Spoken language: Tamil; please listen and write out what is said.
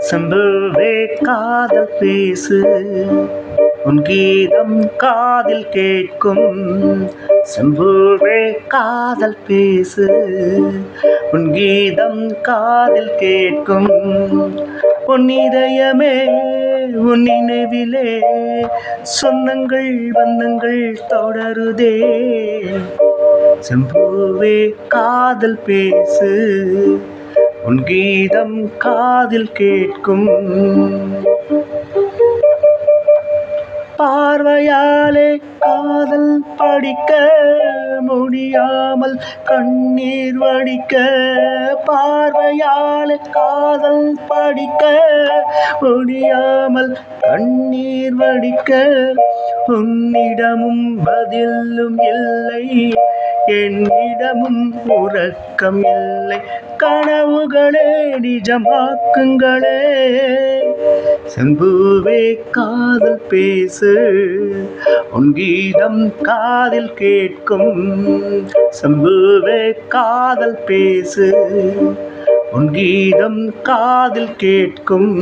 செம்புவே காதல் பேசு, உன் கீதம் காதில் கேட்கும். செம்புவே காதல் பேசு, உன் கீதம் காதில் கேட்கும். உன் இதயமே உன் நினைவிலே சொந்தங்கள் பந்தங்கள் தொடருதே. செம்புவே காதல் பேசு, உன் கீதம் காதில் கேட்கும். பார்வையாலே காதல் படிக்க முடியாமல் கண்ணீர் வடிக்க. பார்வையாலே காதல் படிக்க முடியாமல் கண்ணீர் வடிக்க. உன்னிடமும் பதிலும் இல்லை, என்னிடமும் உறக்கம் இல்லை. கனவுகளே நிஜமாக்குங்களே. செம்புவே காதல் பேசு, உன் கீதம் காதில் கேட்கும். செம்புவே காதல் பேசு, உன் கீதம் காதில் கேட்கும்.